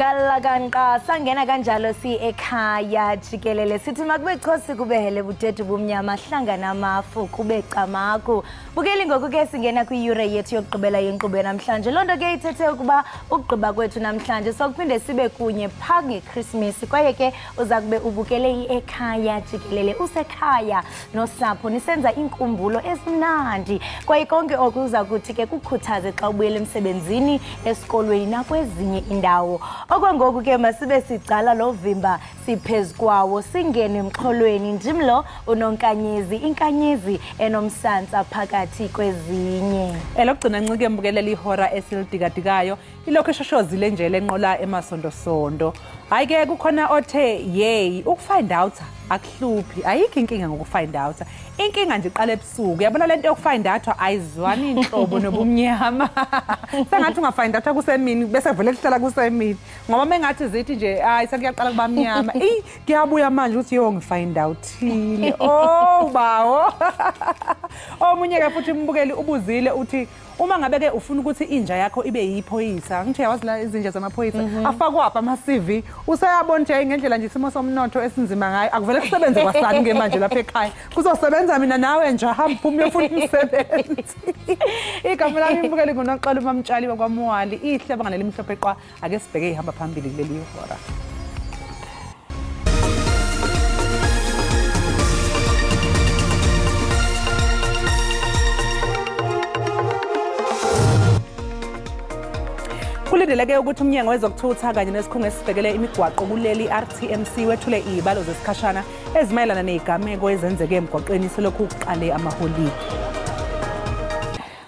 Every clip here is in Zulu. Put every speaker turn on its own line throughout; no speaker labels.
Galaganka sangena kanjalo si Ekhaya Jikelele sithi makube chosi kubehele budethu bumnyama hlangana amafu kube camako bukeli ngoku ke singena kwi-Euro yethu yokugqibela yenkqubo namhlanje lonto ke ithethe ukuba ukugqiba kwethu namhlanje sokuphinde sibe kunye pha ngeChristmas kwaye ke uza kube ubukele iEkhaya Jikelele usekhaya nosapho nisenza inkumbulo esimnandi kwaye konke okuza kuthi ke kukhuthaze xa ubuyele emsebenzini esikolweni nakwezinye indawo okwangoku ke masibe sicala lo vimba siphezulu kwawo singene emxholweni ndimlo unonkanyezi inkanyezi enomsantsa phakathi kwezinye
elokugcina ncike mbukelela ihora esilidikadikayo ilokho eshoshozile nje lenqola emasonto hayi ke kukhona othe yey ukufind out akuhluphi ayikho inkinga ngokufind out inkinga nje iqala ebusuku yabona lento yokufind out ayizwani inhlobo nobumnyama sengathi ungafind out kusemini bese vele kuhlala kusemini ngoba mengathi zithi nje hayi sekuyaqala kuba mnyama kuyabuya manje uthi yo ngifind outile oh bawo omunye ke futhi umbukeli ubuzile uthi uma ngabe ke ufuna ukuthi inja yakho ibe yiphoyisa ngithi yawazi la izinja zamaphoyisa afakwapha ama CV usayabona nje ngendlela nje isimo somnotho esinzima ngayo akuvele kusebenze kwasani ke manje lapha ekhaya kuzosebenza mina nawe nje hamba phuma uyofuna umsebenzi igama lami imbukeli nguNoxolo uMamtshali bakwaMwali ihle banganele imhlophe qwa ake sibheke ihamba phambili kuleli hora kulindeleke ukuthi umnyango wezokuthutha kanye nesikhungo esibhekele imigwaqo kuleli RTMC wethule izibalo zesikhashana ezimayelana nezigameko ezenzeke emgwaqweni selokhu uqale amaholide.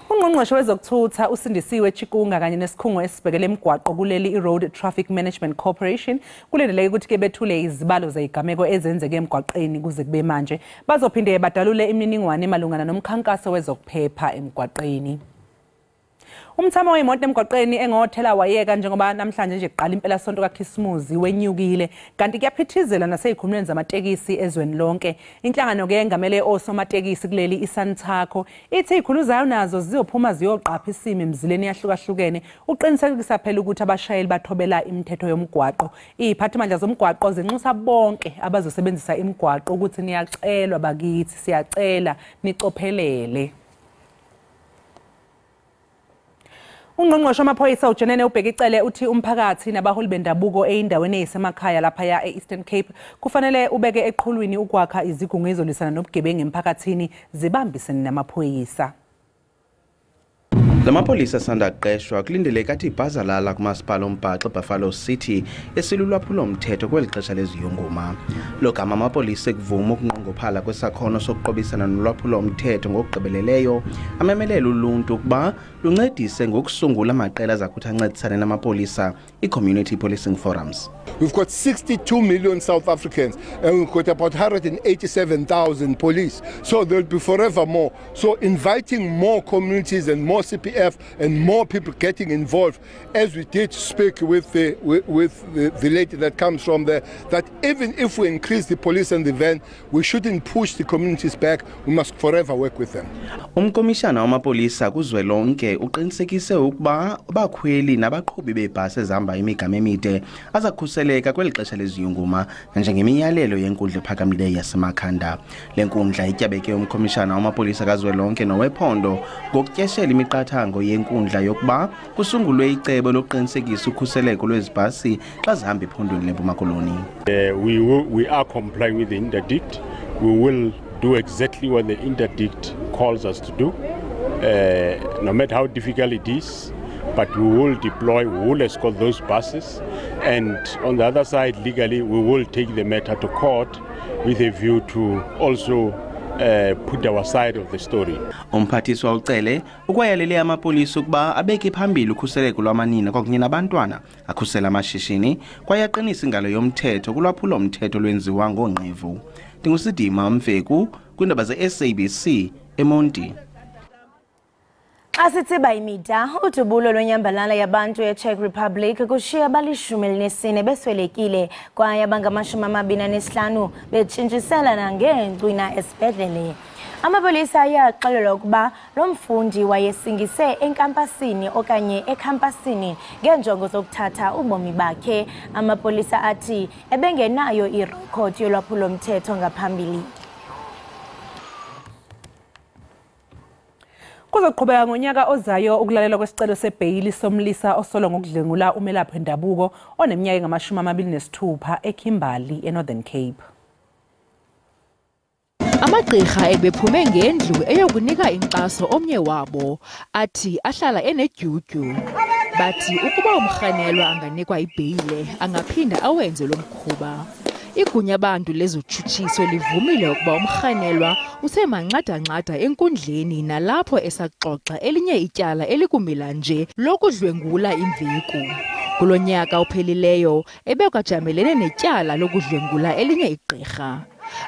Ungqongqoshe wezokuthutha usindisiwe Chikunga kanye nesikhungo esibhekele imigwaqo kuleli Road Traffic Management Corporation kulindeleke ukuthi ke bethule izibalo zezigameko ezenzeke emgwaqeni kuze kube manje bazophinde badalule imininingwane emalungana nomkhankaso wezokuphepha emgwaqeni. Umthamo weimoto emgwaqeni engothela wayeka njengoba namhlanje nje iqala impela sonto kaKhisimuzi wenyukile kanti kuyaphithizela nasezikhumulweni zamatekisi ezweni lonke inhlangano ke engamele osomatekisi kuleli iSantaco ithi ikhuluzayo nazo zizophuma ziyoqapha isimo emzileni yahlukahlukene uqinisekisa phela ukuthi abashayeli bathobela imithetho yomgwaqo iziphathimandla zomgwaqo zinxusa bonke abazosebenzisa imigwaqo ukuthi niyacelwa bakithi siyacela nicophelele. Ungqongqoshe wamaphoyisa uJenene ubhekicele uthi umphakathi nabaholi bendabuko eindaweni ezisemakhaya lapha eEastern Cape kufanele ubeke eqhulwini ukwakha izigungu ezolisana nobugebengu emphakathini zibambisene namaphoyisa.
Lamapolisa sandaqeshwa kulindeleke athi ibhazalala kumasipala ombhaxo Buffalo City esilulwaphulo umthetho kweli xesha leziyunguma. Lo gama amapolisa ekuvuma ukunqongophala kwesakhono sokuqobisana nolwaphulo umthetho ngokugqibeleleyo amemelela uluntu ukuba luncedise ngokusungula amaqela azakuthi ancedisane namapolisa i-community policing forums.
We've got 62 million South Africans and we've got about 187,000 police. So there'll be forever more. So inviting more communities and more CPF and more people getting involved, as we did speak with the lady that comes from there, that even if we increase the police and the van, we shouldn't push the communities back. We must forever work with them.
Umkomishana wamapolisa kuzwelonke uqinisekise ukuba abakhweli nabaqhubi beebhasi ezihamba imigama emide azakhuseleka kweli xesha leziyunguma njengemiyalelo yenkundla ephakamileyo yasemakhanda. Le nkundla ityabeke umkomishana wamapolisa kazwelonke nowephondo ngokutyeshela imiqathango yenkundla yokuba kusungulwe icebo lokuqinisekisa ukhuseleko lwezibhasi xa zihamba ephondweni leMpuma Koloni.
We are complying with the interdict. We will do exactly what the interdict calls us to do, no matter how difficult it is. But we will deploy, we will escort those buses, and on the other side, legally, we will take the matter to court with a view to also put our side of the story.
Umphathiswa ucele ukwayalele amapolisa ukuba abeke phambili ukhuseleko lwamanina kwakunye nabantwana akhusela amashishini kwaye aqinisa ingalo yomthetho kulwaphulo umthetho lwenziwa ngongqevu. Ndingusidima Mfeku kwindaba ze-SABC eMonti.
Asitsiba imida udubulo lwenyambalala yabantu eCzech Republic kushiya abali-14 beswelekile kwaye abangamashumi 25 betshintshisela nangeencwina esibhedlele. Amapolisa ayaxelela ukuba lo mfundi wayesingise enkampasini okanye ekhampasini ngenjongo zokuthatha ubomi bakhe. Amapolisa athi ebengenayo irekhodi yolwaphulo-mthetho ngaphambili.
Kuzoqhubeka ngonyaka ozayo ukulalela kwesicelo sebheyili somlisa osolo ngokudlengula umelaphi wendabuko oneminyaka engama-26 eKimberley eNorthern Cape.
Amagqirha ebephume ngendlu eyokunika inkxaso omnye wabo athi ahlala enedyudyu. Bathi ukuba umrhanelwa anganikwa ibheyile angaphinda awenze lo mkhuba. Igunya abantu lezotshutshiso livumile ukuba umrhanelwa usemanxada-nxada enkundleni nalapho esaxoxa elinye ityala elikumila nje lokudlwengula imveku. Kulo nyaka uphelileyo ebekwajamelene netyala lokudlwengula elinye igqirha.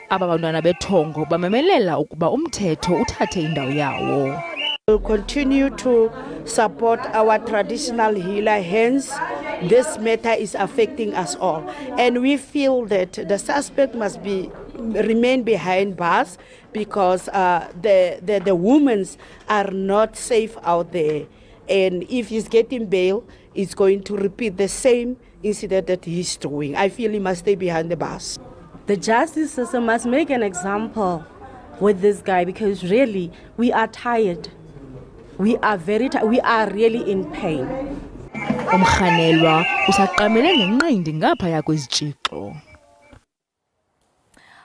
Aba bantwana bethongo bamemelela ukuba umthetho uthathe indawo yawo.
We'll continue to support our traditional healer, hence this matter is affecting us all. And we feel that the suspect must remain behind bars because the women are not safe out there. And if he's getting bail, he's going to repeat the same incident that he's doing. I feel he must stay behind the bars.
The justice system must make an example with this guy because really we are tired. We are very tired. We are really in pain.
Umrhanelwa usaqamele ngenqindi ngaphaya kwezitshixo.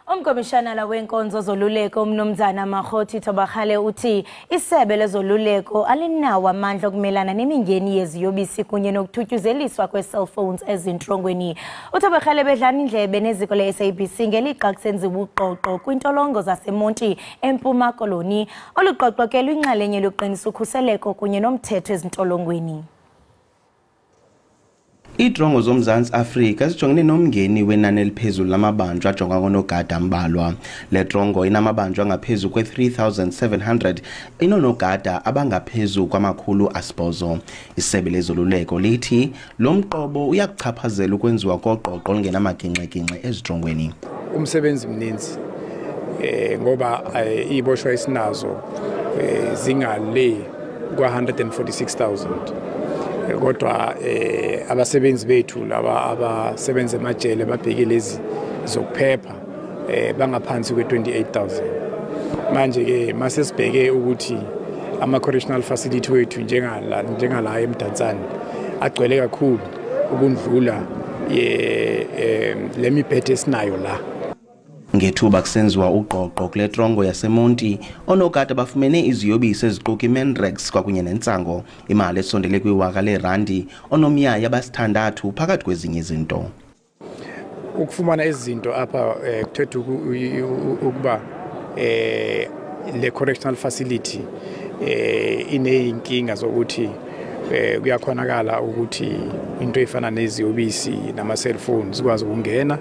Umkomishanala wenkonzo zoluleko uMnumzana Makgothi Tobakhale uthi isebe lezoluleko alinawo amandla okumelana nemingeni yeziyobisi kunye nokuthutyuzeliswa kwe-cellphones ezintrongweni. UTobakhale bedlana indlebe neziko le-SABC ngelixa kusenziwa uqoqo kwintolongo zaseMonti eMpuma Koloni oluqoqo ke luyinxalenye lokuqinisa ukhuseleko kunye nomthetho ezintolongweni.
Idrongo zomzantsi Afrika zijongene nomngeni wenani eliphezulu lamabanjwa ajonga ngonogada ambalwa. Le drongo inamabanjwa ngaphezulu kwe-3,700 inonogada abangaphezu kwama-800. Isebe lezoluleko lithi lo mqobo uyakuchaphazela ukwenziwa koqoqo olungenamagingxigingxi ezidrongweni.
Umsebenzi mninzi ngoba iboshwa esinazo zingale kwa-146,000. Kodwa abasebenzi bethu laba abasebenza emajele babheke lezi zokuphepha bangaphansi kwe-28,000. Manje ke mase sibheke ukuthi ama correctional facility wethu njengala eMdantsane agcwele kakhulu ukundlula lemibhede esinayo la.
Ngethuba kusenziwa uqoqo kule drongo yaseMonti onogada bafumene iziyobisi eziquka iMenrex kwakunye nentsango imali esondele kwi-R1,000 onomyaya abasithandathu phakathi kwezinye izinto.
Ukufumana izinto apha kuthetha ukuba le correctional facility ineyinkinga zokuthi kuyakhonakala ukuthi into efana neziyobisi nama-cellphones zikwazi ukungena.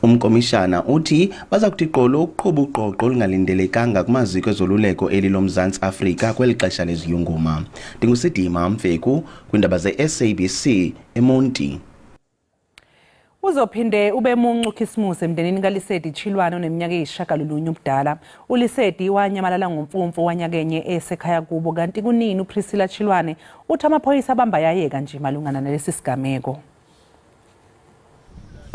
Umkomishana uthi baza kuthi qolo ukuqhuba uqoqo olungalindelekanga kumaziko ezoluleko elilomzantsi Afrika kweli xesha leziyunguma. Ndingusidima Mfeku kwindaba ze-SABC eMonti.
Uzophinde ube muncu Christmas emndenini kaLisedi Chilwane oneminyaka eyishagalolunye ubudala. uLisedi wanyamalala ngomfumfu wanyakenye esekhaya kubo kanti kunini uPriscilla Chilwane uthi amaphoyisa abamba yayeka nje malungana nalesi sigameko.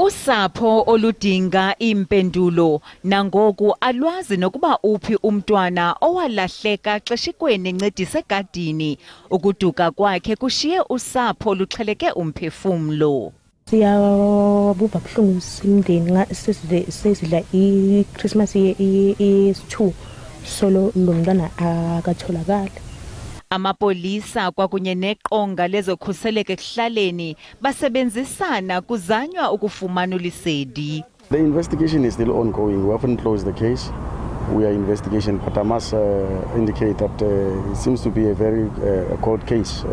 Usapho oludinga impendulo nangoku alwazi nokuba uphi umntwana owalahleka xeshikweni encedisa egadini. Ukuduka kwakhe kushiye usapho luxheleke umphefumlo.
Siyabuva buhlungu simndeni nga sesidla iChristmas ye-2 solo lo mntwana akatholakala.
Amapolisa kwakunye neqonga lezokhuseleko ekuhlaleni basebenzisana kuzanywa ukufumana uLisedi.
The investigation is still ongoing. We haven't closed the case. We are investigation, but I must indicate that it seems to be a very cold case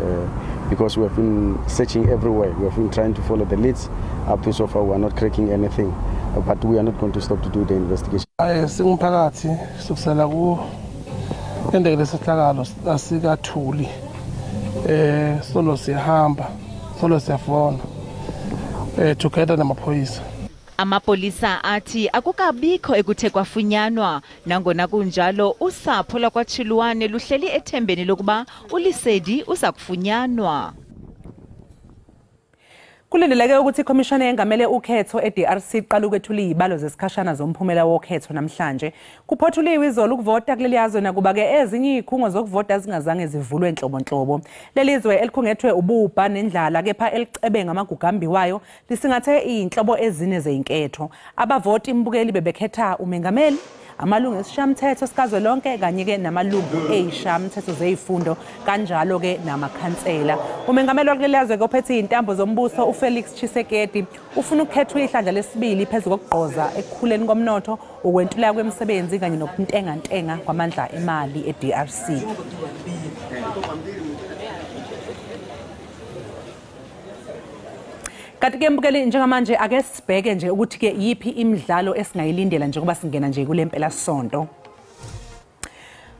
because we have been searching everywhere. We have been trying to follow the leads. Up to so far, we are not cracking anything, but we are not going to stop to do the investigation.
Singumphakathi sokusala ku endele sehlakalo asikathuli solo siyahamba solo siyafona together namaphoyisa.
Amapolisa athi akukabikho ekuthe kwafunyanwa nangona kunjalo usapho lakwaChilwane luhleli ethembeni lokuba uLesedi uza kufunyanwa.
Kulindeleke ukuthi ikhomishana yengamele ukhetho eDRC iqala ukwethula izibalo zesikhashana zomphumela wokhetho namhlanje. Kuphothuliwe izolo ukuvota kuleli yazwe nakuba ke ezinye izikhungo zokuvota zingazange zivulwe enhlobonhlobo. Leli zwe elikhungethwe ububha nendlala kepha elicebe ngamagugambi wayo lisingathe inhlobo ezine zezinketho. Abavoti imbukeli bebekhetha umengameli, amalungu esishamthetho sikazwelonke kanye ke namalungu eyishamthetho zezifundo kanjalo ke namakhansela. Umengameli wakuleli yazwe ophethe intambo zombuso uFelix Tshisekedi ufuna ukukhethwa ihlandla lesibili phezulu kokugqoza ekukhuleni komnotho, ukwentula kwemisebenzi kanye nokuntengantenga kwamandla emali eDRC. Kanti ke mbukeli njengamanje ake sibheke nje ukuthi ke yipi imidlalo esingayilindela njengoba singena nje kule mpela sonto.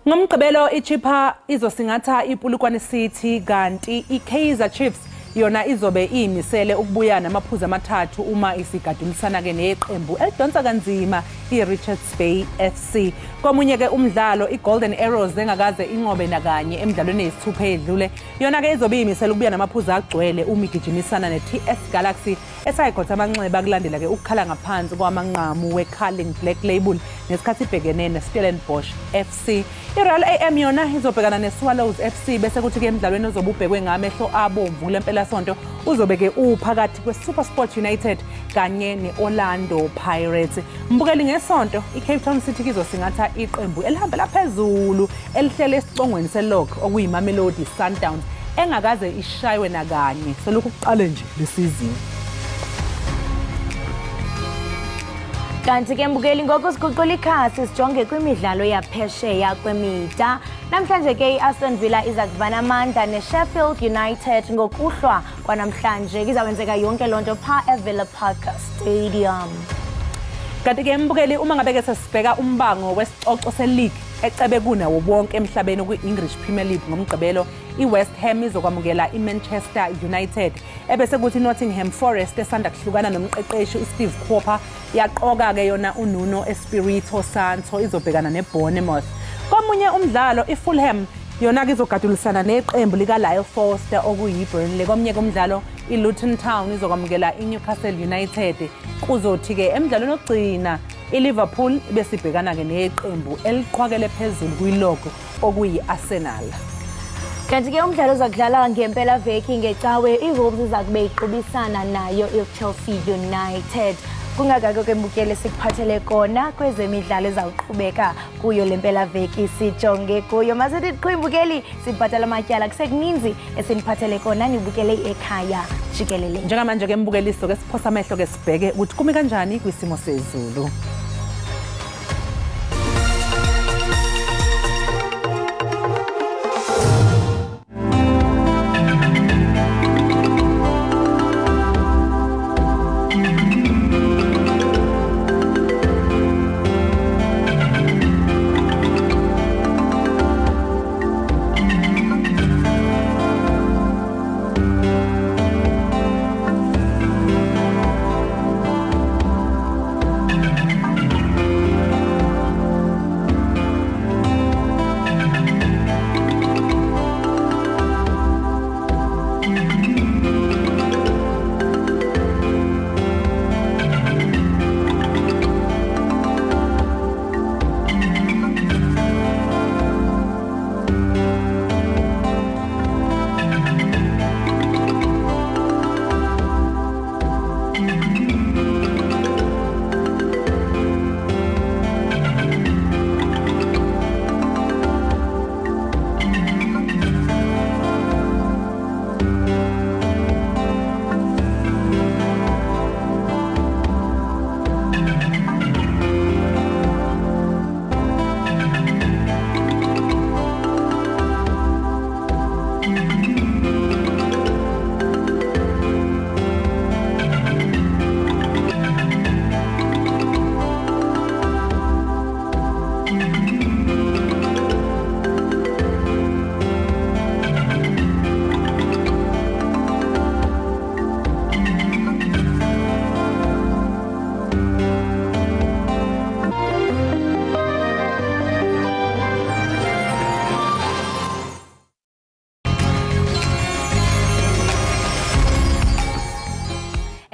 Ngomgqibelo iChippa izosingatha iPulukwane City kanti iKaizer Chiefs yona izobe iyimisele ukubuya namaphuzu amathathu uma isigadulisana ke neqembu elidonsa kanzima iRichards Bay FC. Komunye ke umdlalo iGolden Arrows engakaze inqobe nakanye emidlalweni yesithupha edlule yona ke izobe iyimisele ukubuya namaphuzu agcwele uma igijimisana neTS Galaxy esayigqotha amanxeba kulandela ke ukukhala ngaphansi kwamanqamu weCarling Black Label nesikhathi ibhekene neStellenbosch FC. iRoyal AM yona izobhekana neSwallows FC bese kuthi ke emidlalweni ozobe ubhekwe ngamehlo abomvu kule mpela sonto uzobe ke uphakathi kweSuperSport United kanye neOrlando Pirates. Mbukeli ngesonto iCape Town City izosingatha iqembu elihambela phezulu elihlele esicongweni selog okuyiMamelodi Sundowns engakaze ishaywe nakanye selokhu kuqale nje lesizini.
Kanti ke mbukeli ngoku siguqula ikhasi sijonge kwimidlalo yaphesheya kwemida. Namhlanje ke iAston Villa iza kuvana amandla neSheffield United ngokuhlwa kwanamhlanje. Izawenzeka yonke lonto pha eVilla Park Stadium.
Kanti ke mbukeli uma ngabe ke sesibheka umbango wesicoco seleague ecebe kunawo bonke emhlabeni kwi-English Premier League ngomgqibelo iWest Ham izokwamukela iManchester United ebese kuthi Nottingham Forest esanda kuhlukana nomqeqeshi uSteve Cooper yaqoka ke yona uNuno Espirito Santo izobhekana neBournemouth. Komunye umdlalo iFulham yona ke izogadulisana neqembu likaLyle Foster okuyiBurnley. Komunye umdlalo iLuton Town izokwamukela iNewcastle United. Kuzothi ke emidlalweni ogcina iLiverpool besibhekana ke neqembu eliqhwakele phezulu kuyilogo okuyiArsenal.
Kanti ke umdlalo uzakudlala ngempela veki ngecawe iWolves izakube iqhubisana nayo iChelsea United. Kungakho ke mbukele sikuphathele kona kwezemidlalo ezawuqhubeka kuyo lempela veki sijonge kuyo. Masithi qhimbukeli sibhatala amatyala kusekuninzi esiniphathele kona nibukele ekhaya jikelele.
Njengamanje ke mbukeliso ke siphosa amehlo ke sibheke ukuthi kumi kanjani kwisimo sezulu.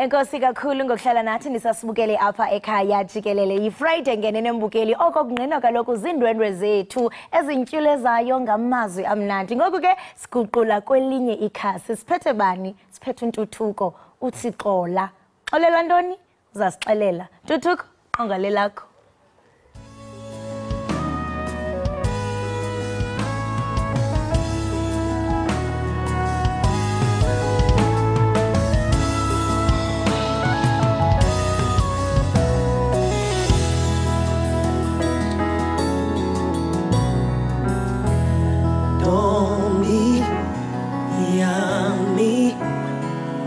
Enkosi kakhulu ngokuhlala nathi nisasibukele apha ekhaya jikelele. Yi-Friday ngene nembukeli okokungqina kaloku zindwendwe zethu ezintyulezayo ngamazwi amnandi. Ngoku ke siguqula kwelinye ikhasi. Siphethe bani? Siphethe uNtuthuko. Uthi xola. Xolela ntoni? Uzasixelela. Ntuthuko, ongalelakho.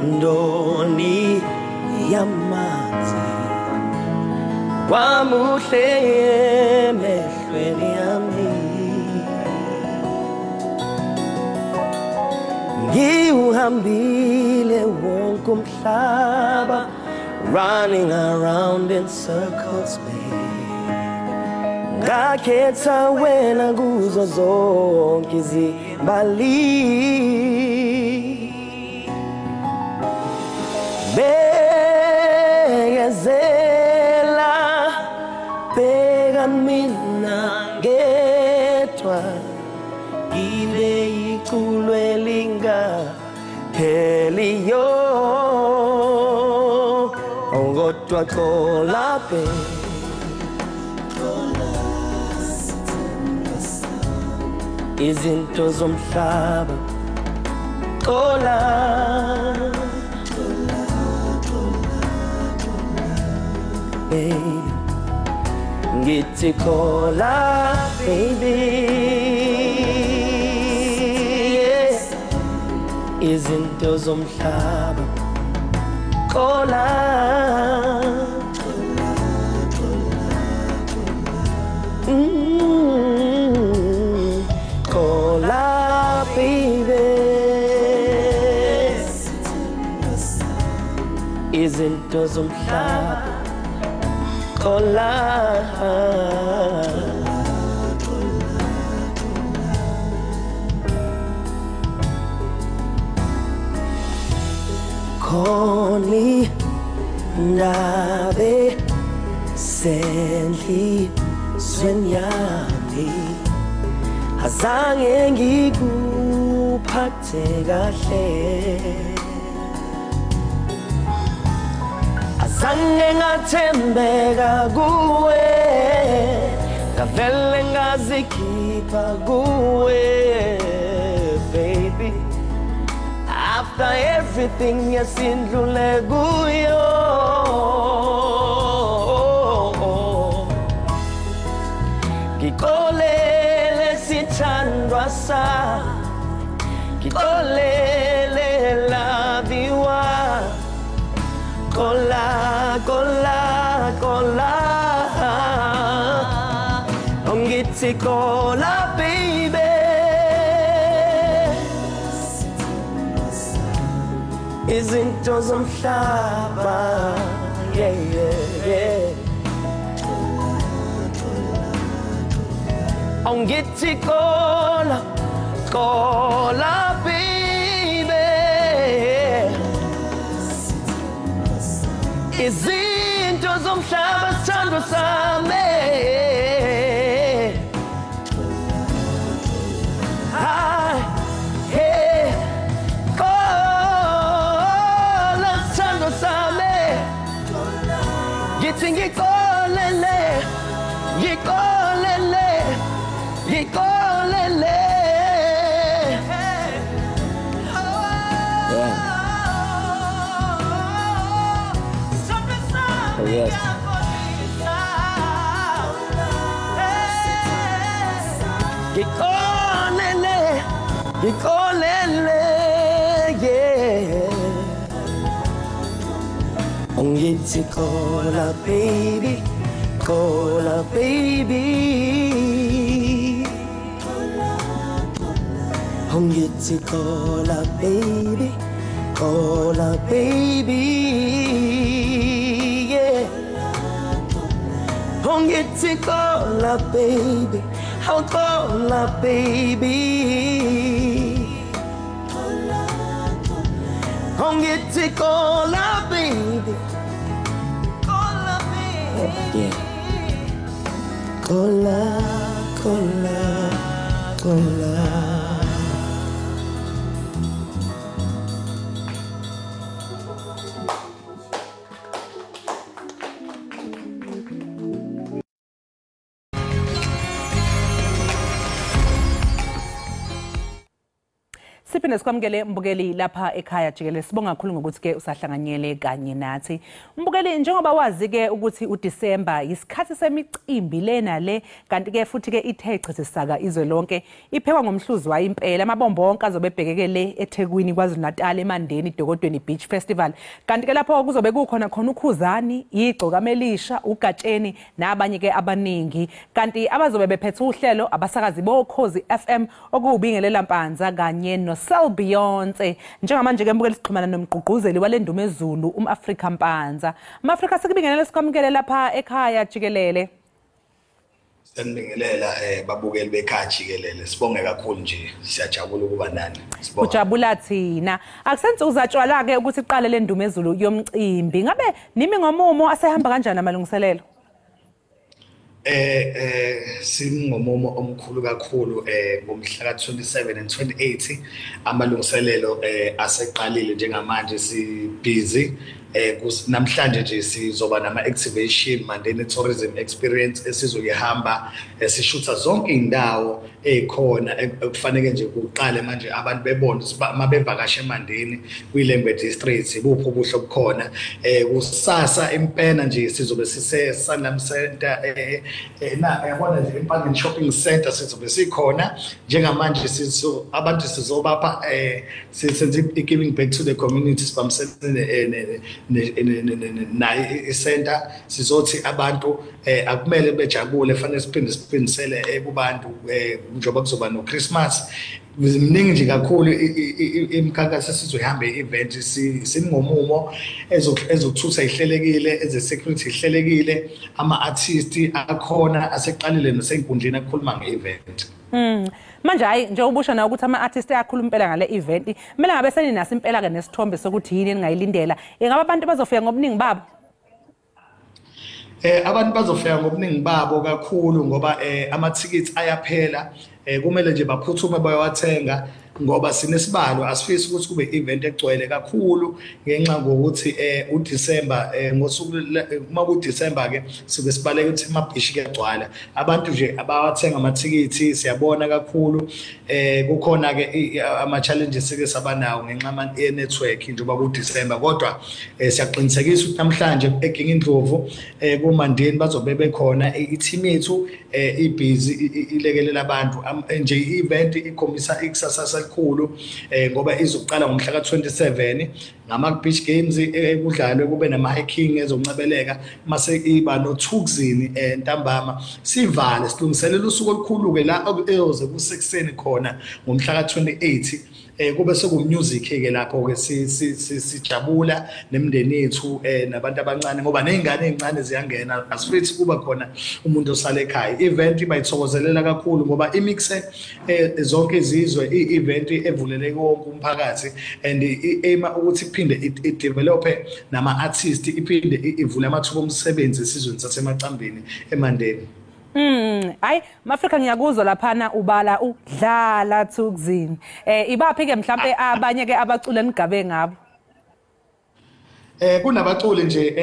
Ndoni yamazi wamuhle emehlweni yami ngiuhambile wonke umhlaba running around in circles ngakhetha wena kuzo zonke izimbali Begezela, pega mina ngedwa, ile ikulwelinga heliyo, ongodwa xola pe. Izinto zomhlaba, xola. Ngithi xola baby yes. Izinto zomhlaba xola xola baby Izinto zomhlaba xola Khoni ndabe senhlizweni yami azange ngikuphathe kahle Azange ngathembeka kuwe ngavele ngazikhipha kuwe baby After everything yasindlule kuyo Ngikolele sithandwa sa Ngikolele laviwa Xola, xola, xola Ongithi xola baby Izinto zomhlaba yeah, yeah, yeah Ongithi xola, xola baby Izinto zomhlaba sithando sami Ay, hey, xola sithando sami Ngithi ngikolele, ngikolele, ngikolele Oh, yes. Jikelele, Jikelele, yeah. Ongithi xola baby, xola baby. Ongithi xola baby, xola baby. Ongithi xola baby, how xola baby Ongithi xola baby baby. Cola, baby. Cola, cola, cola.
Siphinde sikwamukele mbukeli lapha ekhaya Jikelele. Sibonga kakhulu ngokuthi ke usahlanganyele kanye nathi. Mbukeli, njengoba wazi ke ukuthi uDisemba isikhathi semicimbi lena le, kanti ke futhi ke ithe chithisaka izwe lonke, iphekwa ngomhluzi wa impela. Amabombo onke azobe ebhekekele eThekwini, KwaZulu-Natal, eMandeni, Dokodweni Beach Festival. Kanti ke lapho kuzobe kukhona ukhuzani, igcoka melisha, ugatsheni nabanye ke abaningi. Kanti abazobe bephethe uhlelo abasakazi boKhozi FM okubingelela Mpanza kanye no Sel Beyonce. Njengamanje ke mbukeli sixhumana nomgqugquzeli wale ndumezulu umAfrika Mpanza. Afrika sikubingelela sikwamukele lapha ekhaya Jikelele.
Senibingelela babukeli bekhaya Jikelele. Sibonge kakhulu nje, siyajabula ukuba nani. Sibonga.
Ujabula thina. Akusenze uzatshwala ke ukuthi iqale le ndumezulu yomcimbi. Ngabe nimi ngomumo asehamba kanjani amalungiselelo?
Singomumo omkhulu kakhulu ngomhla ka27 and 28 amalungiselelo aseqalile njengamanje si busy namhlanje nje sizoba nama activation Mandeni tourism experience esizoyihamba sishutha zonke indawo ekhona ekufanele nje kuqale manje abantu bebone mabevakashe eMandeni kwiLembe district ibupho ubuhlo bukhona kusasa impena nje sizobe sise Sanlam Center yabona nje eMpangeni shopping center sizobe sikhona njengamanje abantu sizobapha senze giving back to the communities bamsene nayi center sizothi abantu akumele bejabule fanele siphindisele kubantu njengoba kuzoba no Christmas mningi nje kakhulu imikhankaso sizohamba event singomumo ezokuthutha ihlelekile ezesecurity ihlelekile ama artists akhona aseqalile nasenkundleni akukhuluma ngeevent.
Manje hayi nje ubusha na ukuthi ama artists ayakhuluma impela ngale event kumele ngabe seninaso impela ke nesithombe sokuthi yini ningayilindela ingaba abantu bazofika ngobuningi babo
abantu bazofika ngobuningi babo kakhulu ngoba ama-tickets ayaphela kumele nje baphuthume bayowathenga ngoba sinesibalo asifisi ukuthi kube event egcwele kakhulu ngenxa ngokuthi uDisemba ngosuku makuDisemba ke sibe sibaleke ukuthi emabhishi kuyagcwala abantu nje abawathenga ama-tickets siyabona kakhulu kukhona ke ama challenges ke sabanawo ngenxa ye network njengoba kuDisemba kodwa siyaqinisekisa ukuthi namhlanje eGingindlovu kuMandeni bazobe bekhona i-team yethu ibhizi ilekelela abantu nje i-event ikhombisa ikusasa elikhulu ngoba izoqala ngomhla ka27 ngama beach games ekudlalwe kube nama hiking ezoncebeleka mase iba nothukzini ntambama sivale silungiselela usuku olukhulu ke la eyoze kusekuseni khona ngomhla ka28 kube sekumusic ke lapho ke sijabula nemndeni yethu nabantu abancane ngoba nezingane ezincane ziyangena asifithi kuba khona umuntu osale ekhaya event bayithokozelela kakhulu ngoba imixe zonke izizwe i-event evuleleke wonke umphakathi and aima ukuthi iphinde idevelop nama artists iphinde ivule amathuba omsebenzi esizweni sasemacambini eMandeni.
Hayi Afrika ngiyakuzwa laphana ubala udlala thukzini ibaphi ke mhlambe abanye ke abacula nigabe ngabo
kunabaculi nje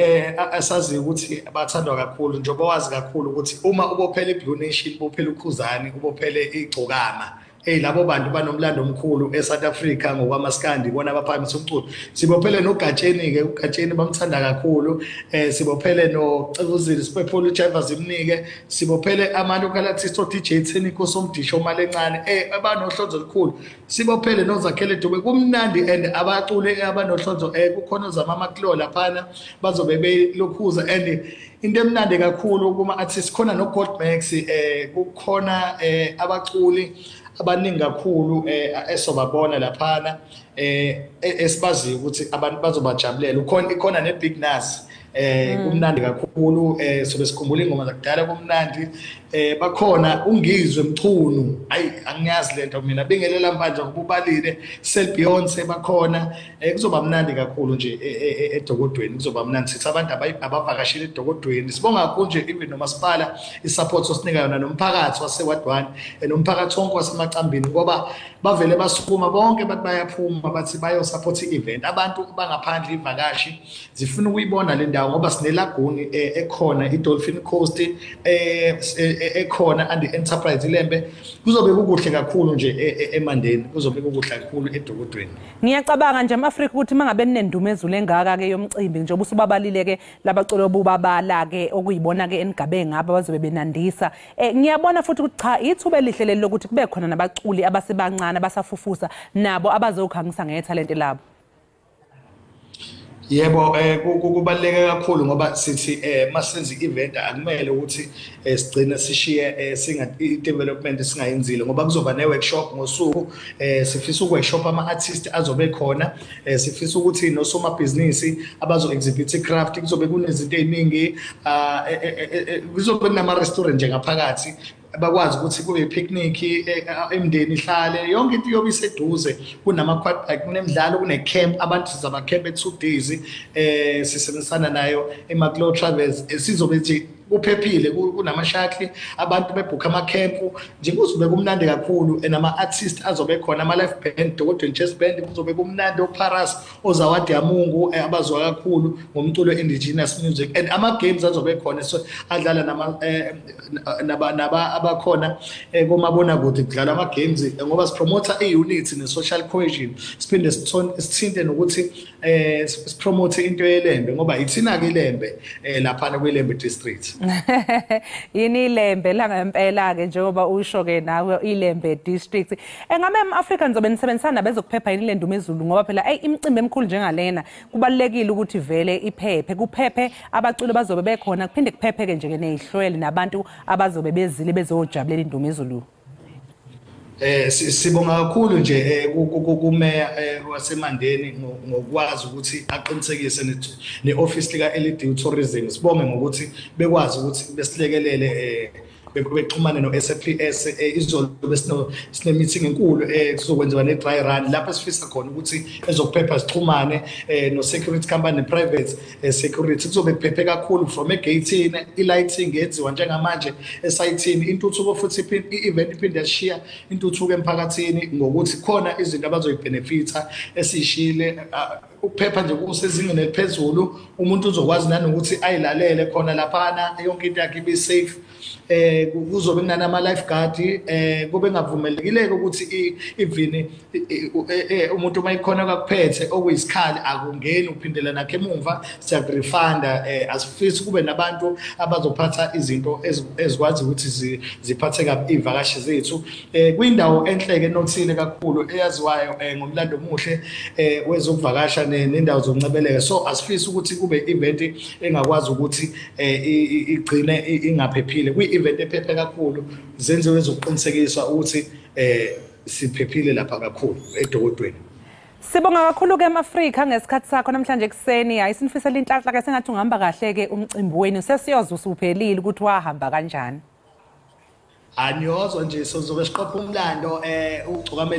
asazi ukuthi bathandwa kakhulu njengoba wazi kakhulu ukuthi uma ubophela iBlue Nation ubophela ukhuzani ubophele igcokama labo bantu banomlando omkhulu eSouth Africa ngokwamaskandi bona abaphakamisa umculo sibophele nogatsheni ke ugatsheni bamthanda kakhulu sibophele noCekuzile sibophele uJevers imnike sibophele ama-local artists DJ Theniko somdisho malencane abanohlonzo olukhulu sibophele noZakhele Dube kumnandi and abaculi abanohlonzo kukhona zama Maclo laphana bazobe belokhuza and into emnandi kakhulu kuma artists khona no Goldmax kukhona abaculi abaningi kakhulu esobabona laphana esibaziyo ukuthi abantu bazobajabulela ikhona neBig Nas kumnandi kakhulu sobe sikhumbula ingoma zakudala kumnandi bakhona ungizwe Mchunu hayi angiyazi lento mina bingelela manje ngobubalile Sel Beyonce bakhona kuzoba mnandi kakhulu nje edokodweni kuzoba mnandi sithi abantu abavakashile edokodweni sibonga kakhulu nje even nomasipala isupport osinika yona nomphakathi waseWadwane nomphakathi wonke wasemacambini ngoba bavele basukuma bonke bathi bayaphuma bathi bayo support i-event abantu bangaphandle ivakashi zifuna ukuyibona le ndawo ngoba sinelaguni ekhona iDolphin Coast ekhona and enterprise ilembe kuzobe kukuhle kakhulu nje eMandeni kuzobe kukuhle kakhulu edokodweni.
Ngiyacabanga nje amaAfrika ukuthi mangabe ninendumo ezule engaka ke yomcimbi nje ubusubabalile ke labacolo bubabala ke okuyibona ke enigabe ngaba bazobe benandisa ngiyabona futhi ukuthi cha ithuba elihle lokuthi kube khona nabaculi abasebancane abasafufusa nabo abazokhangisa ngethalente labo.
Yebo kubaluleke kakhulu ngoba sithi masenze i-event akumele ukuthi sigcine sishiye development singayenzile ngoba kuzoba ne-workshop ngosuku sifisa uku-workshop ama-artist azobe khona sifisa ukuthi nosomabhizinisi abazo-exhibit i-craft kuzobe kunezinto ey'ningi kuzobe kunama-restaurant nje ngaphakathi bakwazi ukuthi kube picnic emndeni ihlale yonke into yobe iseduze kunemidlalo kune-camp abantu sizaba camp 2 days sisebenzisana nayo eMacLeod Travels sizobe nje kuphephile kunama-shuttle abantu bebhukha ama-camp nje kuzobe kumnandi kakhulu nama-artist azobe khona ama-live band Dokodweni Jazz Band kuzobe kumnandi oParas ozawadi yamungu abazwa kakhulu ngomculo indigenous music and ama-games azobe khona so adlala abakhona komabonakude kudlala ama-games ngoba sipromotha i-unity ne-social cohesion siphinde sithinte nokuthi sipromote into yelembe ngoba ithina-ke ilembe laphana kwilembe district.
Yini ilembe la ngempela ke njengoba usho ke nawe ilembe district engabe ama-Afrika nizobe nisebenzisana bezokuphepha yini le ndumo ezulu ngoba phela imicimbi emikhulu njengalena kubalulekile ukuthi vele iphephe kuphephe abaculi bazobe bekhona kuphinde kuphephe ke nje nezihlwele nabantu abazobe bezile bezojabulela indumo ezulu.
Sibonga kakhulu nje kumeya waseMandeni ngokwazi ukuthi aqinisekise ne-office lika LED Tourism sibonge ngokuthi bekwazi ukuthi besilekelele bexhumane no-SABC izolo besine meeting enkulu sizokwenziwa ne-dry run lapho sifisa khona ukuthi ezokuphepha sixhumane no-security company ne-private security kuzobe kuphephe kakhulu from egate-ini i-lighting yenziwa njengamanje esayithini intuthuko futhi i-event iphinde yashiya intuthuko emphakathini ngokuthi khona izinto abazoyibhenefitha esiyishile ukuphepha nje kusezingeni eliphezulu umuntu uzokwazi nanokuthi ayilalele khona laphana yonke into yakhe ibe safe kuzobe kunana ama-lifeguard kube ngavumelekile ukuthi even umuntu mayikhona kakuphethe okuyisikhali akungeni uphindela nakhe emuva siyakurefunda asifisi kube nabantu abazophatha izinto ezikwazi ukuthi ziphathe kabi ivakashi zethu kwindawo enhleke enothile kakhulu eyaziwayo ngomlando omuhle wezokuvakasha nendawo zokuncebeleka so asifisi ukuthi kube event engakwazi ukuthi igcine ingaphephile kwi-event ephephe kakhulu zenziwe zokuqinisekiswa ukuthi siphephile lapha kakhulu edokodweni.
Sibonga kakhulu ke amaAfrika ngesikhathi sakho namhlanje ekseni hayi sinifisela inhlanhla ke sengathi ungihamba kahle ke umcimbi wenu sesiyozwa usuphelile ukuthi wahamba kanjani.
Aniyozwa nje sozobe siqopha umlando ugcokama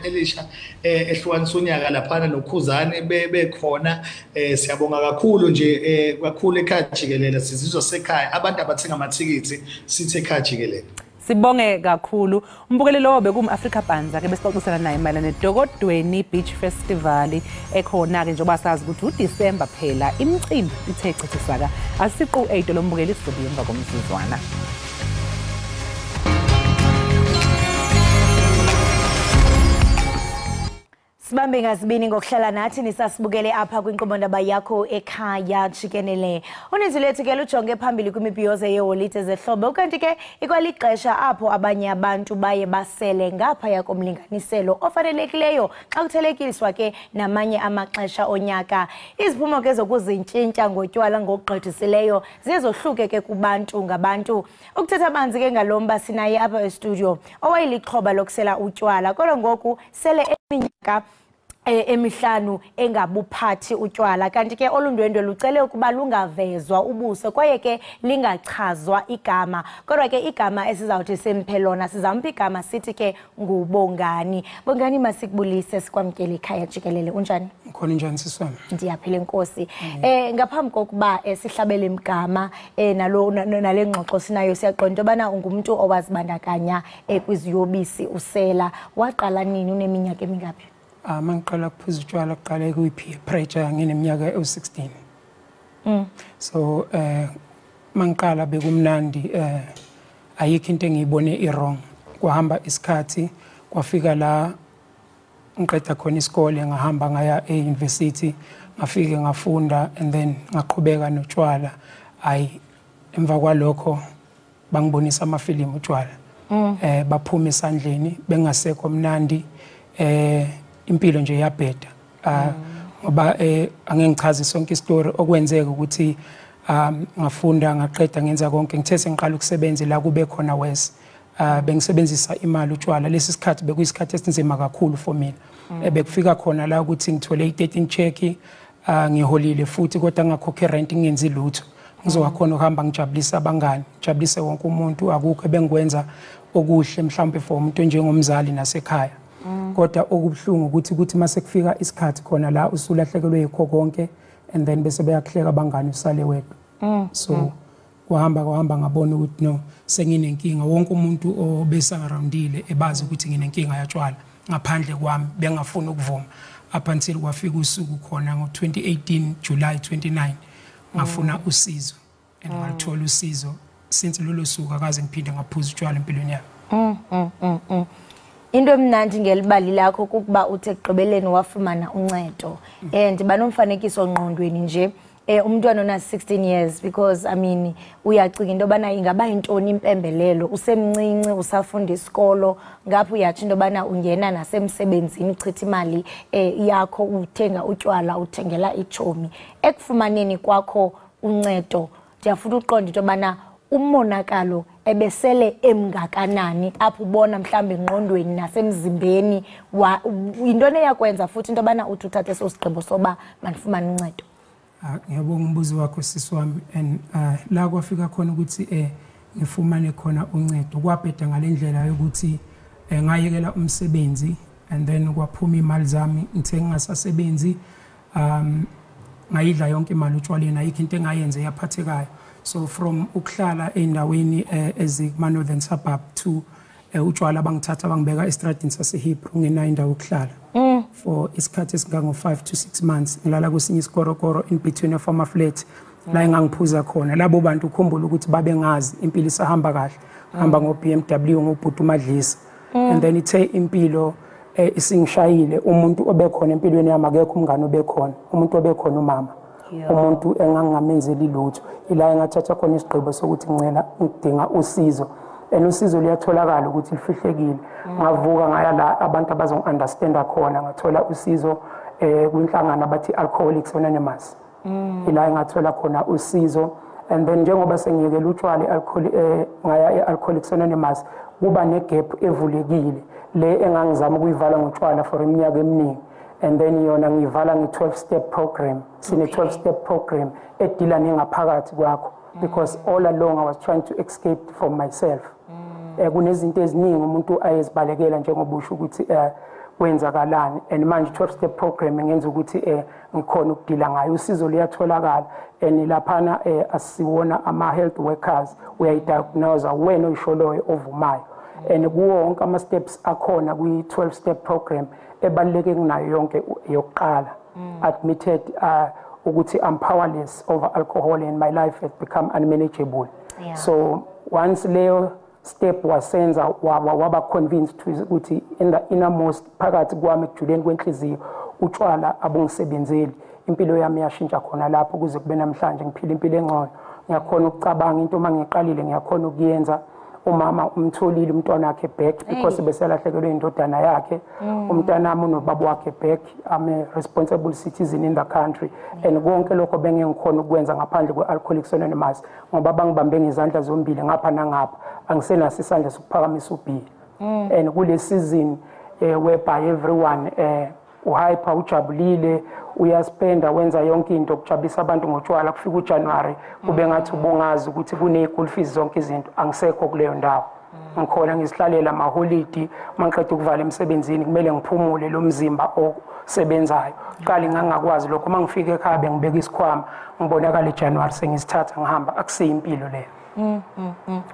elisha ehlukanisa unyaka laphana nokhuzane bekhona siyabonga kakhulu nje kakhulu ekhaya Jikelele sizizwa sekhaya abantu abathenga amathikithi sithi ekhaya Jikelele.
Sibonge kakhulu umbukeli lo bekumAfrica Banza ke besixoxisana naye mayelana neDokodweni Beach Festival ekhona ke njengoba sazi ukuthi uDisemba phela imicimbi ithe chithisaka asiqu 8 lombukeli sizobuye emva komzuzwana.
Sibambe ngazibini ngokuhlala nathi nisasibukele apha kwinkqubo-ndaba yakho Ekhaya Jikelele. Uninzi lethu ke lujonge phambili kwimibhiyozo yeholide zehlobo kanti ke ikwalixesha apho abanye abantu baye basele ngaphaya komlinganiselo ofanelekileyo xa kuthelekiswa ke namanye amaxesha onyaka. Iziphumo ke zokuzintshintsha ngotywala ngokugqithisileyo zizohluke ke kubantu ngabantu. Ukuthetha banzi ke ngalomba sinaye apha estudio owayelixhoba lokusela utywala kodwa ngoku sele eminyaka emihlanu engabuphathi utywala kanti ke olundwendwe lucele ukuba lungavezwa ubuso kwaye ke lingachazwa igama kodwa ke igama esizawuthi sempelona sizampha igama sithi ke nguBongani. Bongani, masikubulise sikwamkele Ekhaya Jikelele. Unjani?
Khona njani siswami?
Ndiyaphila Nkosi. Ngaphambi kokuba sihlabele imgama nale ngxoxo sinayo siyaqonda into yobana ungumuntu owazibandakanya kwiziyobisi usela. Waqala nini, uneminyaka emingaphi?
Mangiqala kuphuza utshwala kuqala kuyi-peer pressure ngineminyaka ewu-16. So mangiqala bekumnandi, ayikho into engiyibone i-wrong. Kwahamba isikhathi kwafika la ngiqeda khona isikole ngahamba ngaya e-university ngafike ngafunda and then ngaqhubeka notshwala. Emva kwalokho bangibonisa amafilimu utshwala. Baphuma esandleni bengasekho mnandi. Impilo nje yabheda ngoba angeke ngichaze sonke istory okwenzeka ukuthi ngafunda ngaqeda ngenza konke ngithe sengiqala ukusebenza la kube khona wes bengisebenzisa imali utshwala. Lesi sikhathi bekuyisikhathi esinzima kakhulu for mina. Bekufika khona la ukuthi ngithole i-13 check ngiholile futhi kodwa ngakhokhe rent ngenzi lutho. Ngizokhona ukuhamba ngijabulisa abangani, ngijabulise wonke umuntu, akukho bengikwenza okuhle mhlawumbe for umuntu njengomzali nasekhaya. Kodwa okubuhlungu ukuthi mase kufika isikhathi khona la usulahlekelwe yikho konke and then bese beyakuhleka abangani usale wedwa. So kwahamba ngabona ukuthi no senginenkinga. Wonke umuntu obesaroundile ebazi ukuthi nginenkinga yatshwala ngaphandle kwami bengafuna ukuvuma up until kwafika usuku khona ngo-2018 July 29 ngafuna usizo and ngathola usizo. Since lolo suku akaze ngiphinde ngaphuza utshwala empilweni yami.
Into emnandi ngelibali lakho ukuba uthe ekugqibeleni wafumana uncedo. Ndiba nomfanekiso ngqondweni nje umntwana ona 16 years because I mean uyacinga into bana ingaba intoni impembelelo usemncinci usafunda isikolo ngapha uyathi into bana ungena nasemsebenzini uchitha imali yakho uthenga utywala uthengela ichomi. Ekufumaneni kwakho uncedo ndiyafuna uqonda into bana umonakalo ebesele emngakanani apho ubona mhlambe engqondweni nasemzimbeni intone yakwenza futhi into bana uthi uthathe sosigqibo soba manifumane uncedo.
Ngiyabonga umbuzo wakho siswami and la kwafika khona ukuthi ngifumane khona uncedo kwabheda ngalendlela yokuthi ngayekela umsebenzi and then kwaphuma imali zami ngithe ngingasasebenzi ngayidla yonke imali utshwaleni ayikho into engayenze yaphathekayo. So from ukuhlala endaweni ezikuma-northern suburb to utshwala bangithatha bangibeka estradini saseHebrew ngenayo indawo ukuhlala for isikhathi esingango-5 to 6 months. Ngilala kwesinye isikorokoro in between of ama-flat la engangiphuza khona. Labo bantu ukhumbula ukuthi babengazi impilo isahamba kahle, hamba ngo-BMW ngobhuti uMadlisa and then ithe impilo isingishayile. Umuntu obekhona empilweni yami akekho umngane obekhona, umuntu obekhona umama, umuntu engangamenzeli lutho. Ila engathatha khona isigqibo sokuthi ngidinga usizo and usizo liyatholakala ukuthi lifihlekile. Ngavuka ngaya la abantu abazongi-understanda khona ngathola usizo kwinhlangano abathi Alcoholics Anonymous. Ila engathola khona usizo and then njengoba sengiyekela utshwala ngaya e-Alcoholics Anonymous kuba negap evulekile le engangizama ukuyivala ngotshwala for iminyaka eminingi and then yona ngiyivala nge-12-step program. Sine 12-step program edila nengaphakathi kwakho because all along I was trying to escape from myself. Kunezinto eziningi umuntu ayezibalekela njengoba usho ukuthi kwenzakalani and manje 12-step program ngenza ukuthi ngikhona ukudila ngayo. Usizo liyatholakala and laphana asiwona ama-health workers uyayidiagnose wena oyisholoyo ovumayo and kuwo wonke ama-steps akhona kwi-12-step program ebaluleke kunayo yonke yokuqala admitted ukuthi I'm powerless over alcohol and my life has become unmanageable. So once Leo step wasenza waba convinced ukuthi in the innermost phakathi kwami ekujuleni kwenhliziyo utshwala abungisebenzeli, impilo yami yashintsha khona lapho kuze kube namhlanje ngiphila impilo engcono. Ngiyakhona ukucabanga into mangiqalile ngiyakhona ukuyenza. Umama umtholile umntwana wakhe back because beselahlekelwe indodana yakhe. Umntwana wami unobaba wakhe back. I'm a responsible citizen in the country and konke lokho bengikhona ukwenza ngaphandle kwe-Alcoholics Anonymous ngoba bangibambe ngezandla zombili ngapha nangapha. Angisenaso isandla sokuphakamisa ubhili and kule season whereby everyone uhyper ujabulile uyaspenda wenza yonke into ukujabulisa abantu ngotshwala kufika uJanuary kube ngathi ubongazi ukuthi kune-school fees zonke izinto angisekho kuleyo ndawo ngikhona ngizihlalela ama-holiday mangiqeda ukuvala emsebenzini kumele ngiphumule lo mzimba osebenzayo qali ngangakwazi lokho uma ngifika ekhaya bengibeka isikhwama ngibonakala eJanuary sengizithatha ngihamba akusiyimpilo leyo.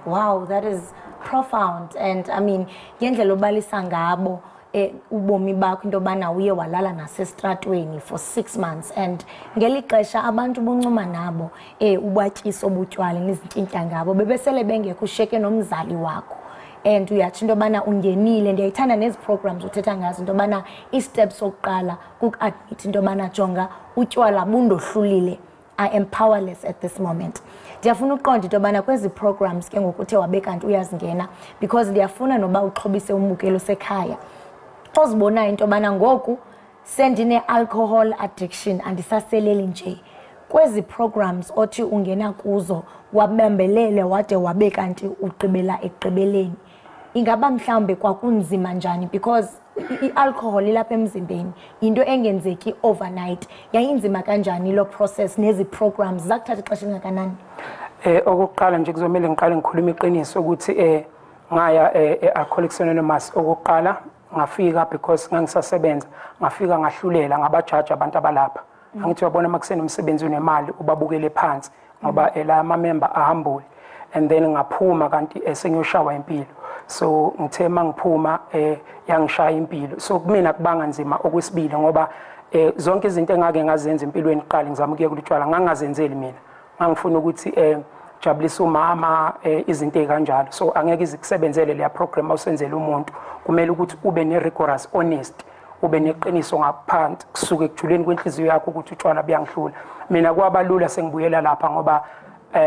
Wow, that is profound. And I mean ngendlela obalisa ngabo ubomi bakho into bana uye walala nasestratweni for 6 months and ngelixesha abantu buncuma nabo ubatyisa obutywala nezintintla ngabo bebesele bengekho usheke nomzali wakho and uyathi into bana ungenile ndiyayithanda nezi programs uthetha ngazo into bana i-steps sokuqala kuk-admit into bana jonga utywala bundohlulile I am powerless at this moment. Ndiyafuna uqonda into bana kwezi programs ke ngokuthe wabe kanti uyazingena because ndiyafuna noba uxhobise umbukelo sekhaya ozibona into bana ngoku sendine alcohol addiction andisaseleli nje kwezi programs othi ungena kuzo wabembelele wade wabe kanti ugqibela egqibeleni ingaba mhlambe kwakunzima njani because i-alcohol ilapha emzimbeni into engenzeki overnight yayinzima kanjani lo process nezi programs zakuthatha ixesha lingakanani?
Okokuqala nje kuzomela ngiqale ngikhuluma iqiniso ukuthi ngaya e-Alcoholics Anonymous okokuqala ngafika because ngangisasebenza ngafika ngahlulela ngabajaji abantu abalapha angithi uyabona makusene umsebenzi unemali ubabukele phansi ngoba la ama-member ahambule and then ngaphuma kanti sengiyoshawa impilo so ngithe mangiphuma yangishaya impilo so kumina kubanga nzima okwesibili ngoba zonke izinto engake ngazenza empilweni iqala ngizama ukuya kulutshwala ngangazenzeli mina ngangifuna ukuthi jabulisa umama izinto ezikanjalo so angeke izikusebenzele leya program awusenzele umuntu kumele ukuthi ube ne-rigorous honest ube neqiniso ngaphansi kusuke ekujuleni kwenhliziyo yakho ukuthi utshwala buyangihlula mina kwabalula sengibuyela lapha ngoba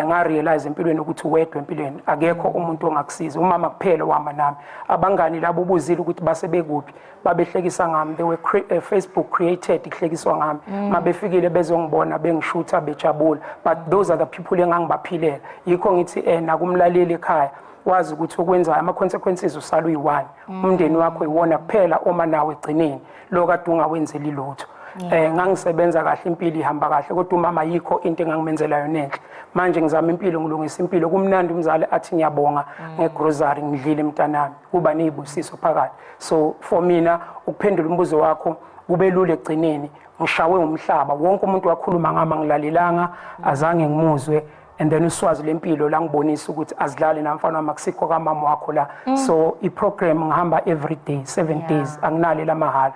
ngarealize empilweni ukuthi wedwa empilweni akekho umuntu ongakusiza umama kuphela wama nami abangani labo ubuzile ukuthi basebekuphi babehlekisa ngami they were Facebook created ihlekiswa ngami mabefikile bezongibona bengishutha bejabula but those are the people engangibaphilela yikho ngithi nakumlaleli ekhaya wazi ukuthi ukwenza ama consequences usala uyi1 umndeni wakho iwona kuphela oma nawe egcineni lo kade ungawenzeli lutho ngangisebenza kahle impilo ihamba kahle kodwa umama yikho into engangimenzela yona enhle manje ngizama impilo ngilungisa impilo kumnandi umzali athi ngiyabonga ngegrocery ngidlile emntanami kuba nezibusiso phakathi so for mina ukuphendula umbuzo wakho kube lule egcineni ngishawe umhlaba wonke umuntu wakhuluma ngama ngilalelanga azange ngimuzwe and then uswazi lempilo la ngibonisa ukuthi azidlale namfana makusikho kamama wakho la so iprogram ngihamba every day 7 days anginale la mahala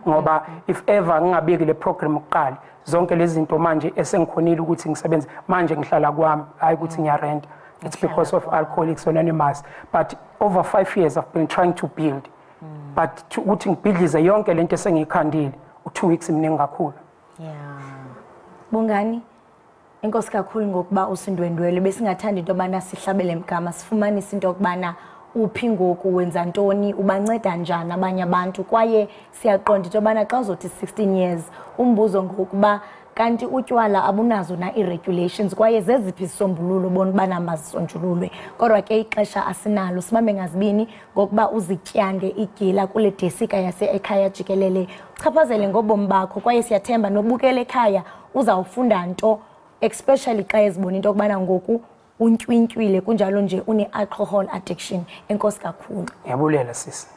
ngoba if ever ngingabeki le program uqala zonke lezi zinto manje esengikhonile ukuthi ngisebenze manje ngihlala kwami hayi ukuthi ngiyarent it's because of Alcoholics Anonymous but over 5 years I've been trying to build but ukuthi ngibhidlize yonke lento esengikhandile u2 weeks mningi kakhulu
Bongani enkosi kakhulu ngokuba usindwendwele besingathanda into bana sihlabele emgama sifumanise into okubana uphi ngoku wenza ntoni ubanceda njani abanye abantu kwaye siyaqonda into bana xa uzothi 16 years umbuzo ngokuba kanti utywala abunazo na irregulations kwaye zeziphi isombululo bona bana mazisonjululwe kodwa ke ixesha asinalo sibambe ngazibini ngokuba uzityande igila kule desika yase Ekhaya Jikelele chaphazele ngobomi bakho kwaye siyathemba nobukele ekhaya uzawufunda nto especially xa ezibona into okubana ngoku untwintwile kunjalo nje une-alcohol addiction enkosi kakhulu
yabulela sisi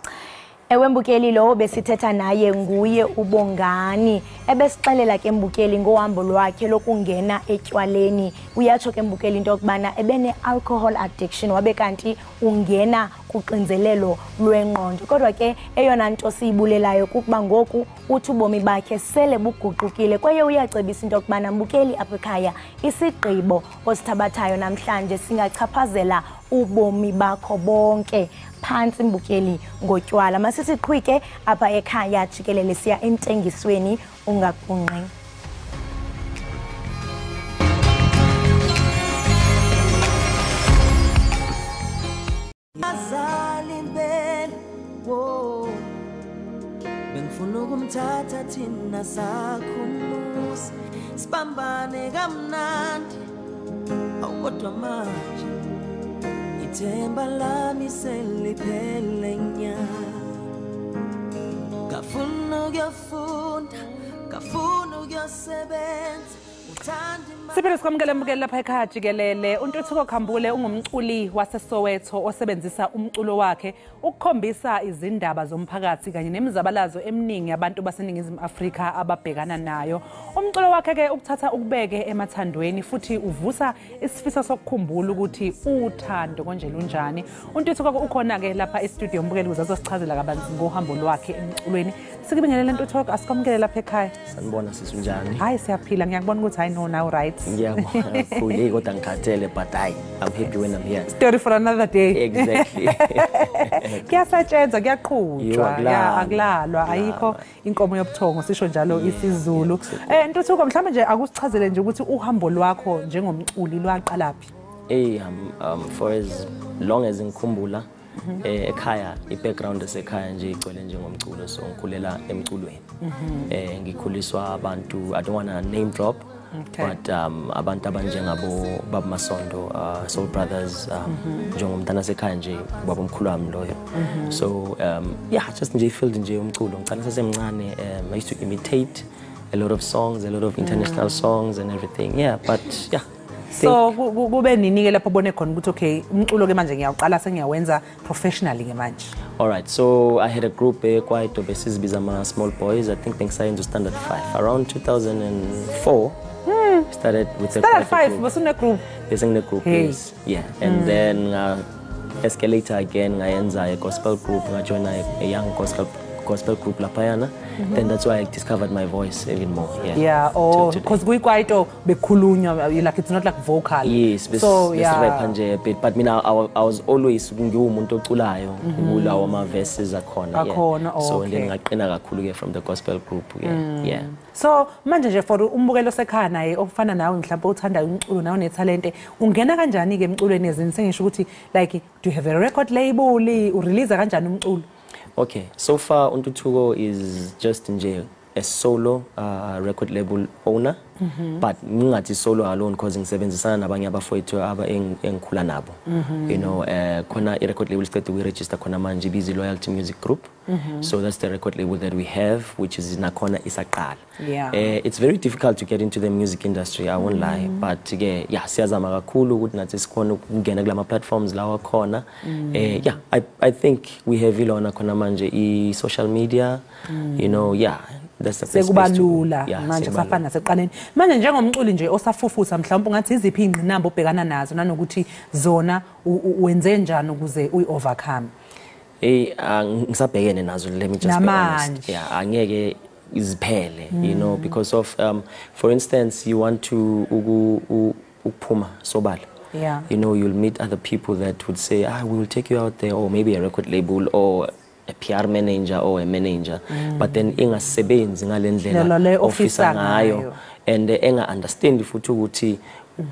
Ewe Mbukeli lo besithetha naye nguye uBongani ebesixelela ke Mbukeli ngohambo lwakhe lokungena etywaleni uyatsho ke Mbukeli into okubana ebene alcohol addiction wabe kanti ungena kuqinzelelo lwengqondo kodwa ke eyona nto siyibulelayo kukuba ngoku uthi ubomi bakhe sele buguqukile kwaye uyacebisa into okubana Mbukeli apha ekhaya isigqibo osithabathayo namhlanje singachaphazela ubomi bakho bonke phansi Mbukeli ngotywala masisiqhwike apha ekhaya Jikelele siya entengisweni ungaqunqi
azali impela wo bengifuna ukumthatha thina sakhumusa sibambane kamnandi awukodwa manje ithemba lami seliphele nya ngafuna ukuyofunda ngafuna ukuyosebenza
Siphinde sikwamukele lapha ekhaya Jikelele. Untuthuko Khambule ungumculi waseSoweto osebenzisa umculo wakhe ukukhombisa izindaba zomphakathi kanye nemizabalazo eminingi abantu baseNingizimu Afrika ababhekana nayo. Umculo wakhe ke ukuthatha ukubeke emathandweni futhi uvusa isifiso sokukhumbula ukuthi uthando konje lunjani. Untuthuko ukhona ke lapha e-studio umbukeli ukuze azosichazela kabanzi ngohambo lwakhe emculweni. Sikubingelele Untuthuko, asikwamukele lapha ekhaya.
Sanibona sisunjani?
Hayi siyaphila, ngiyakubona ukuthi I know now, right?
Ngiyabona kakhulu kodwa ngikhathele but I'm happy when I'm here.
Story for another day.
Exactly.
Kuyasetshenzwa, kuyaqhutshwa, akulalwa, ayikho inkomo yobuthongo sisho njalo isiZulu. Ntuthuko mhlawumbe nje akusichazele nje ukuthi uhambo lwakho njengomculi lwaqalaphi?
For as long as ngikhumbula ekhaya ibackground esekhaya nje igcwele njengomculo so ngikhulela emculweni. Ngikhuliswa abantu, I don't want to name drop. Okay. But abantu abanjengabo Baba Masondo, Soul Brothers, njengomntana sekhaya nje baba omkhulu wami loyo. So yeah, just nje feel nje umculo ngicela sasemncane. I used to imitate a lot of songs, a lot of international songs and everything. Yeah, but yeah.
So kube nini ke lapho bone khona ukuthi okay umculo ke manje ngiyaqala sengiyawenza professionally ke manje?
All right, so I had a group quite obesizibiza ama small boys. I think bengisaye into standard 5 around 2004. Started with a
standard 5 was in a group.
Yes, in the group. Yes. Yeah. And then escalator again ngayenza a gospel group, ngajoin a young gospel group lapayana. Then that's why I discovered my voice even more.
Yeah, oh, because we quite bekhulunywa, like it's not like vocal.
Yes, so yeah, a bit. But mina I was always ngiwumuntu oculayo kulawo ama verses akhona. So then ngaqina kakhulu ke from the gospel group. Yeah.
So manje nje for umbukelo sekhaya naye ofana nawe mhlawumbe uthanda umculo nawe netalente ungena kanjani ke emculweni ezini sengisho ukuthi like do you have a record label urelease kanjani umculo?
Okay, so far Untuthuko is just nje a solo record label owner, but ngingathi solo alone because ngisebenzisana nabanye abafowethu aba engikhula nabo. You know, khona I record label that we register khona manje Busy Loyalty Music Group. So that's the record label that we have, which is nakhona isaqala.
Yeah.
It's very difficult to get into the music industry, I won't lie, but yeah, siyazama kakhulu ukuthi nathi sikhona ukungena kulama platforms lawa khona. Yeah, I think we have ilona khona manje I social media, you know, yeah.
Sekubalula manje kusafana naseqaleni manje njengomculi nje osafufusa mhlawumbe ungathi iziphi ingqinamba obhekana nazo nanokuthi zona wenze njani ukuze uyi-overcome?
Ngisabhekene nazo, let me just be honest. Yeah, angeke iziphele, you know, because of for instance you want to ukuphuma sobala.
Yeah.
You know, you'll meet other people that would say, we will take you out there, or maybe a record label or a PR manager or a manager, but then ingasebenzi ngalendlela officer ngayo and enga understand futhi ukuthi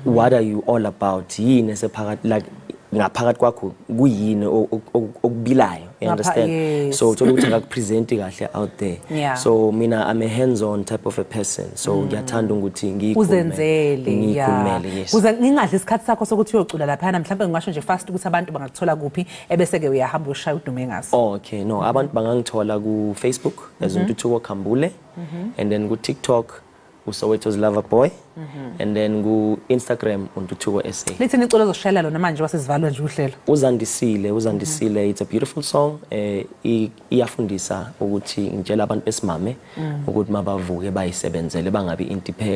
what are you all about, yini sephakathi like ngaphakathi kwakho kuyini okubilayo, you understand? So uthola ukuthi akakupresent kahle out there. So mina I'm a hands-on type of a person, so ngiyathanda ukuthi
ngikuzenzele. Kuze ngingadli isikhathi sakho sokuthi uyocula lapha mhlawumbe ngisho nje fast ukuthi abantu bangakuthola kuphi ebese ke uyahamba ushaya udume ngaso.
Okay, no, abantu bangangithola ku Facebook as Untuthuko Khambule, and then ku TikTok Soweto's Lover Boy, and then ku Instagram Untuthuko SA.
Lithi niculo zoshayela lona manje wasesivalwa nje uhlelo.
Uzandisile, it's a beautiful song. Iyafundisa ukuthi ngitshela abantu besimame ukuthi mabavuke bayisebenzele bangabi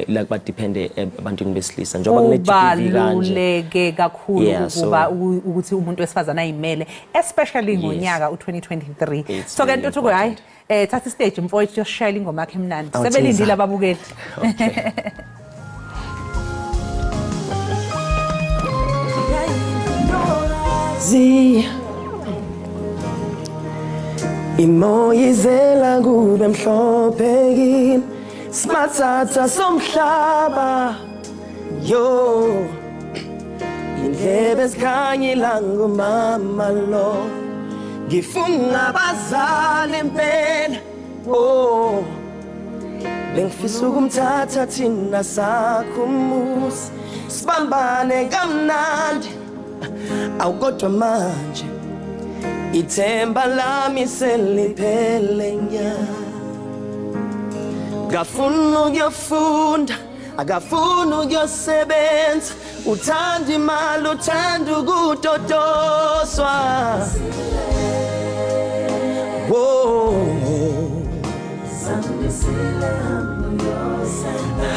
like badepende ebantwini besilisa njengoba kune GBV kanje.
Ubaluleke kakhulu ukuba ukuthi umuntu wesifazana ayimele, especially ngonyaka u2023. So ke Ntuthuko hayi thatha stage mfowethu yoshayela ingoma yakhe emnandi. Sebelindile ababukeli.
Imoyizela kube mhlophe kini simathatha somhlaba yo indlebe zikhanye langu mama lo ngifuna abazali impela oh bengifisa ukumthatha thina sakho umusi sibambane kamnandi awukodwa manje ithemba lami seliphele nya akafuna ukuyofunda akafuna ukuyosebenza uthanda imali uthanda ukudodoswa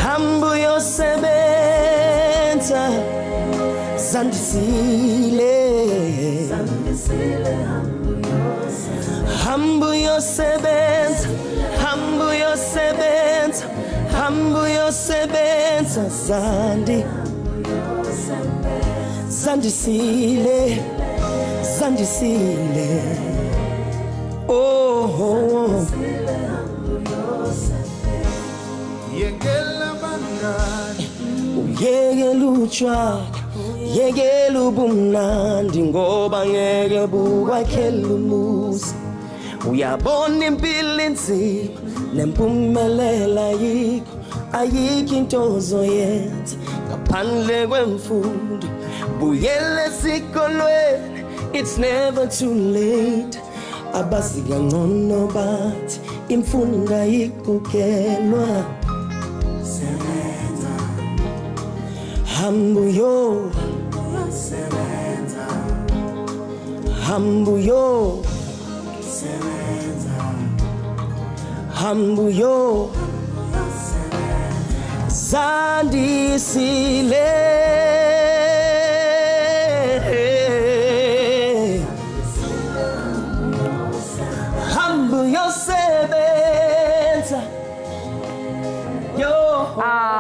hambu yosebenza zandisile hambu yosebenza hambu yosebenza hambu yosebenza zandisile zandisile oh
yekela bangani
uyekela utshwala yekela ubumnandi ngoba ngeke bukwakhela umuzi uyabona impilo enzima nempumelela ayikho into ozoyenza ngaphandle kwemfundo buyele esikolweni it's never too late abazi kangcono bathi imfundo ayigugelwa sebenza hambu yo sebenza hambu yo sebenza hambu yo zandisile hambu yosebenza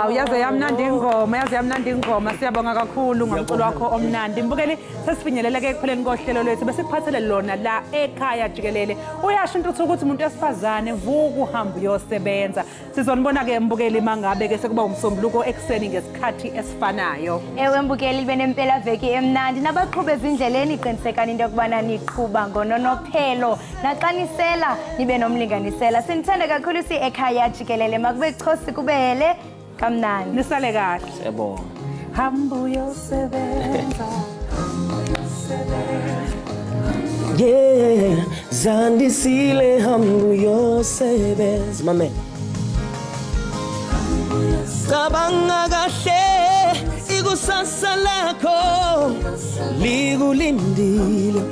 uyaze yamnandi ingoma siyabonga kakhulu ngomculo wakho omnandi mbukeli sesifinyeleleke ekupheleni kohlelo lwethu bese kuphathele lona la ekhaya jikelele uyasho intuthu ukuthi umuntu wesifazane vuka uhambe uyosebenza sizonibona ke mbukeli mangabe ke sekuba umsombuluko ekseni ngesikhathi esifanayo
ewe mbukeli libe nempela veki emnandi nabaqhube ezindleleni iqinisekani into yokubana niqhuba ngononophelo naxanisela nibe nomlinganisela sinithanda kakhulu ekhaya jikelele makube chosi kubele kamnandi
nisale kahle
siyabonga
hambu yosebenza
yeah zandisile hambu yosebenza mame cabanga kahle ikusasa lakho likulindile